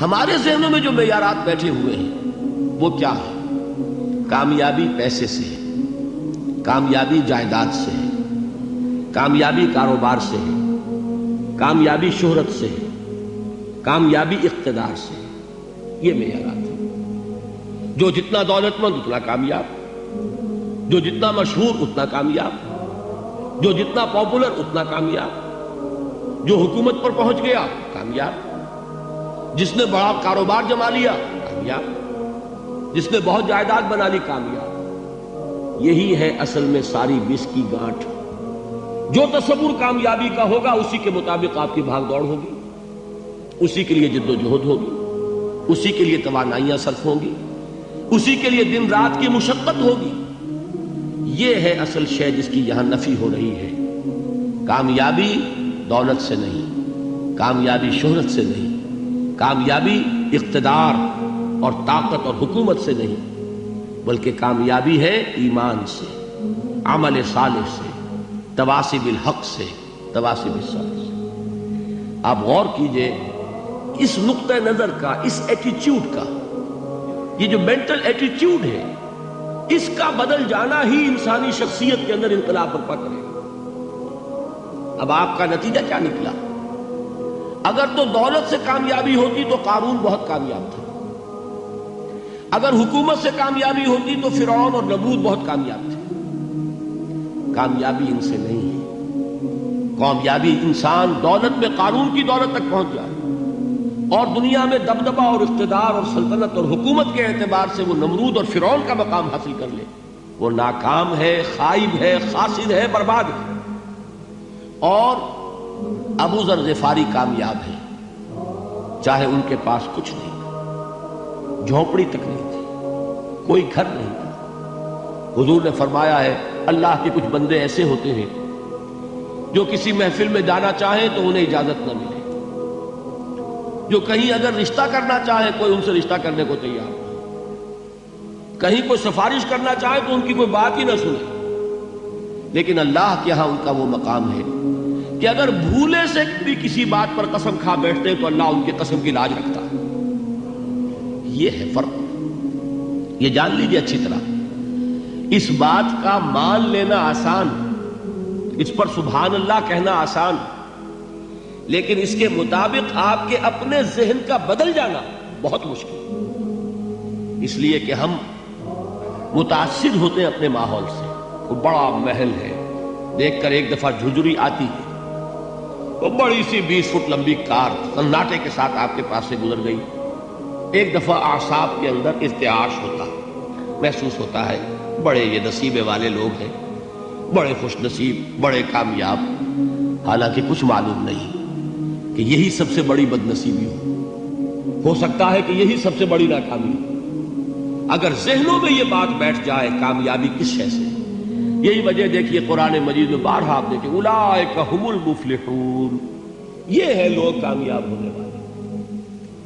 ہمارے ذہنوں میں جو معیارات بیٹھے ہوئے ہیں وہ کیا ہے؟ کامیابی پیسے سے ہے، کامیابی جائیداد سے ہے، کامیابی کاروبار سے ہے، کامیابی شہرت سے ہے، کامیابی اقتدار سے ہے۔ یہ معیارات ہیں۔ جو جتنا دولت مند اتنا کامیاب، جو جتنا مشہور اتنا کامیاب، جو جتنا پاپولر اتنا کامیاب، جو حکومت پر پہنچ گیا کامیاب، جس نے بڑا کاروبار جما لیا کامیاب، جس نے بہت جائیداد بنا لی کامیاب۔ یہی ہے اصل میں ساری بس کی گانٹھ۔ جو تصور کامیابی کا ہوگا اسی کے مطابق آپ کی بھاگ دوڑ ہوگی، اسی کے لیے جد و جہد ہوگی، اسی کے لیے توانائیاں صرف ہوں گی، اسی کے لیے دن رات کی مشقت ہوگی۔ یہ ہے اصل شے جس کی یہاں نفی ہو رہی ہے۔ کامیابی دولت سے نہیں، کامیابی شہرت سے نہیں، کامیابی اقتدار اور طاقت اور حکومت سے نہیں، بلکہ کامیابی ہے ایمان سے، عمل صالح سے، تواصی بالحق سے، تواصی بالصبر سے۔ آپ غور کیجئے اس نقطہ نظر کا، اس ایٹیچیوڈ کا، یہ جو مینٹل ایٹیچیوڈ ہے، اس کا بدل جانا ہی انسانی شخصیت کے اندر انقلاب برپا کرے گا۔ اب آپ کا نتیجہ کیا نکلا؟ اگر تو دولت سے کامیابی ہوتی تو قارون بہت کامیاب تھا، اگر حکومت سے کامیابی ہوتی تو فرعون اور نمرود بہت کامیاب تھے۔ کامیابی ان سے نہیں ہے۔ کامیابی انسان دولت میں قارون کی دولت تک پہنچ جائے اور دنیا میں دبدبہ اور اقتدار اور سلطنت اور حکومت کے اعتبار سے وہ نمرود اور فرعون کا مقام حاصل کر لے، وہ ناکام ہے، خائب ہے، خاسر ہے، برباد ہے۔ اور ابو ذر غفاری کامیاب ہے، چاہے ان کے پاس کچھ نہیں تھا، جھونپڑی تک نہیں تھی، کوئی گھر نہیں تھا۔ حضور نے فرمایا ہے اللہ کے کچھ بندے ایسے ہوتے ہیں جو کسی محفل میں جانا چاہیں تو انہیں اجازت نہ ملے، جو کہیں اگر رشتہ کرنا چاہے کوئی ان سے رشتہ کرنے کو تیار نہ، کہیں کوئی سفارش کرنا چاہے تو ان کی کوئی بات ہی نہ سنے۔ لیکن اللہ کے ہاں ان کا وہ مقام ہے کہ اگر بھولے سے بھی کسی بات پر قسم کھا بیٹھتے ہیں تو اللہ ان کے قسم کی لاج رکھتا ہے۔ یہ ہے فرق، یہ جان لیجیے اچھی طرح۔ اس بات کا مان لینا آسان، اس پر سبحان اللہ کہنا آسان، لیکن اس کے مطابق آپ کے اپنے ذہن کا بدل جانا بہت مشکل، اس لیے کہ ہم متاثر ہوتے ہیں اپنے ماحول سے۔ وہ بڑا محل ہے، دیکھ کر ایک دفعہ جھجری آتی ہے، وہ بڑی سی 20 فٹ لمبی کار سناٹے کے ساتھ آپ کے پاس سے گزر گئی۔ ایک دفعہ اعصاب کے اندر ارتعاش ہوتا، محسوس ہوتا ہے بڑے یہ نصیبے والے لوگ ہیں، بڑے خوش نصیب، بڑے کامیاب، حالانکہ کچھ معلوم نہیں کہ یہی سب سے بڑی بد نصیبی ہو سکتا ہے کہ یہی سب سے بڑی ناکامی ہو۔ اگر ذہنوں میں یہ بات بیٹھ جائے کامیابی کس شے سے، یہی وجہ دیکھیے قرآن مجید میں بارہا آپ دیکھیں اولئک ھم المفلحون، یہ ہے لوگ کامیاب ہونے والے۔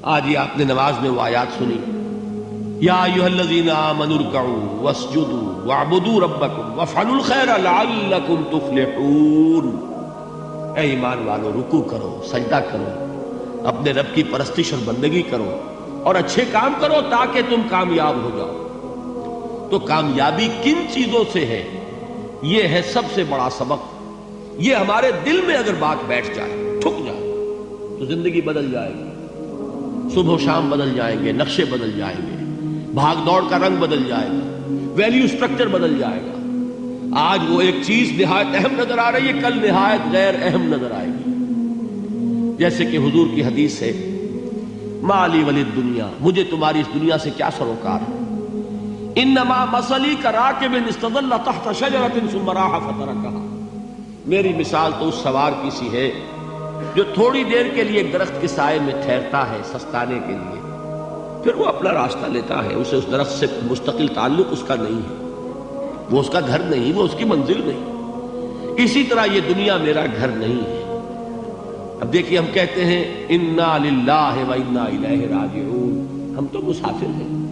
آج ہی آپ نے نماز میں وہ آیات سنی، یا ایھا الذین آمنوا ارکعوا واسجدوا واعبدوا ربکم وافعلوا الخیر لعلکم تفلحون۔ اے ایمان والو، رکوع کرو، سجدہ کرو، اپنے رب کی پرستش اور بندگی کرو اور اچھے کام کرو تاکہ تم کامیاب ہو جاؤ۔ تو کامیابی کن چیزوں سے ہے؟ یہ ہے سب سے بڑا سبق۔ یہ ہمارے دل میں اگر بات بیٹھ جائے، ٹھک جائے، تو زندگی بدل جائے گی، صبح و شام بدل جائیں گے، نقشے بدل جائیں گے، بھاگ دوڑ کا رنگ بدل جائے گا، ویلیو سٹرکچر بدل جائے گا۔ آج وہ ایک چیز نہایت اہم نظر آ رہی ہے، کل نہایت غیر اہم نظر آئے گی۔ جیسے کہ حضور کی حدیث ہے مالی ولی الدنیا، مجھے تمہاری اس دنیا سے کیا سروکار ہے؟ انما مثلی کراکب استظل تحت شجرۃ ثم راح فترکها، میری مثال تو اس سوار کی سی ہے جو تھوڑی دیر کے لیے ایک درخت کے سائے میں ٹھہرتا ہے سستانے کے لیے، پھر وہ اپنا راستہ لیتا ہے، اسے اس درخت سے مستقل تعلق اس کا نہیں ہے، وہ اس کا گھر نہیں، وہ اس کی منزل نہیں۔ اسی طرح یہ دنیا میرا گھر نہیں ہے۔ اب دیکھیے ہم کہتے ہیں انا للہ و انا الیہ راجعون، ہم تو مسافر ہیں،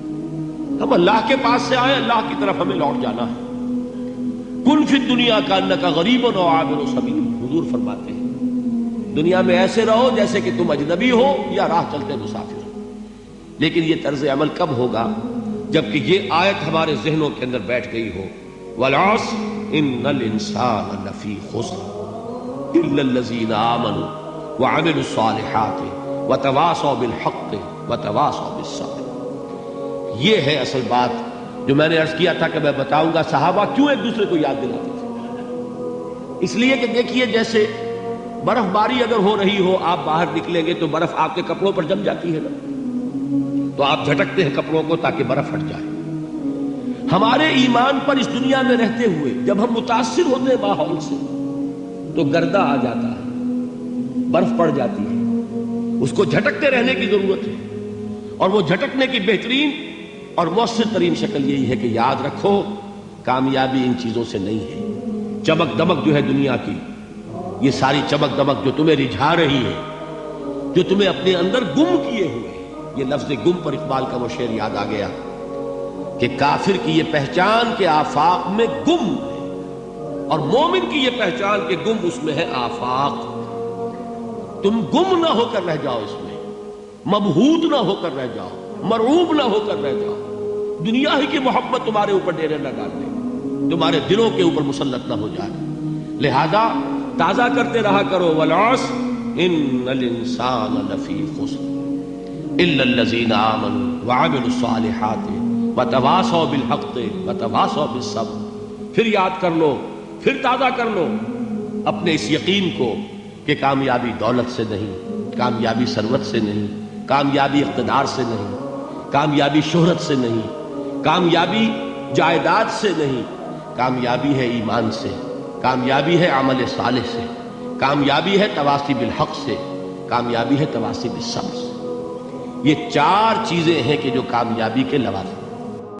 ہم اللہ کے پاس سے آئے، اللہ کی طرف ہمیں لوٹ جانا ہے۔ کن فی الدنیا کانک غریب و عابر سبیل، حضور فرماتے ہیں دنیا میں ایسے رہو جیسے کہ تم اجنبی ہو یا راہ چلتے مسافر ہو. لیکن یہ طرز عمل کب ہوگا؟ جبکہ یہ آیت ہمارے ذہنوں کے اندر بیٹھ گئی ہو. والعصر ان الانسان لفی خسر الا الذین آمنوا وعملوا الصالحات وتواصوا بالحق وتواصوا بالصبر. یہ ہے اصل بات جو میں نے عرض کیا تھا کہ میں بتاؤں گا صحابہ کیوں ایک دوسرے کو یاد دلاتے تھے. اس لیے کہ دیکھیے جیسے برف باری اگر ہو رہی ہو، آپ باہر نکلیں گے تو برف آپ کے کپڑوں پر جم جاتی ہے نا، تو آپ جھٹکتے ہیں کپڑوں کو تاکہ برف ہٹ جائے. ہمارے ایمان پر اس دنیا میں رہتے ہوئے جب ہم متاثر ہوتے ہیں ماحول سے تو گردہ آ جاتا ہے، برف پڑ جاتی ہے، اس کو جھٹکتے رہنے کی ضرورت ہے. اور وہ جھٹکنے کی بہترین اور مؤثر ترین شکل یہی ہے کہ یاد رکھو کامیابی ان چیزوں سے نہیں ہے. چمک دمک جو ہے دنیا کی، یہ ساری چمک دمک جو تمہیں رجھا رہی ہے، جو تمہیں اپنے اندر گم کیے ہوئے، یہ لفظ گم پر اقبال کا وہ شعر یاد آ گیا کہ کافر کی یہ پہچان کے آفاق میں گم ہے، اور مومن کی یہ پہچان کے گم اس میں ہے آفاق. تم گم نہ ہو کر رہ جاؤ، اس میں مبہوت نہ ہو کر رہ جاؤ، مرعوب نہ ہو کر رہ جاؤ. دنیا ہی کی محبت تمہارے اوپر ڈیرے نہ ڈال دے، تمہارے دلوں کے اوپر مسلط نہ ہو جائے. لہذا تازہ کرتے رہا کرو والعصر ان الانسان لفی خسر الا الذین آمنوا وعملوا الصالحات وتواصوا بالحق وتواصوا بالصبر. پھر یاد کر لو، پھر تازہ کر لو اپنے اس یقین کو کہ کامیابی دولت سے نہیں، کامیابی ثروت سے نہیں، کامیابی اقتدار سے نہیں، کامیابی شہرت سے نہیں، کامیابی جائیداد سے نہیں، کامیابی ہے ایمان سے، کامیابی ہے عمل صالح سے، کامیابی ہے تواصی بالحق سے، کامیابی ہے تواصی بالصبر سے. یہ چار چیزیں ہیں کہ جو کامیابی کے لوازم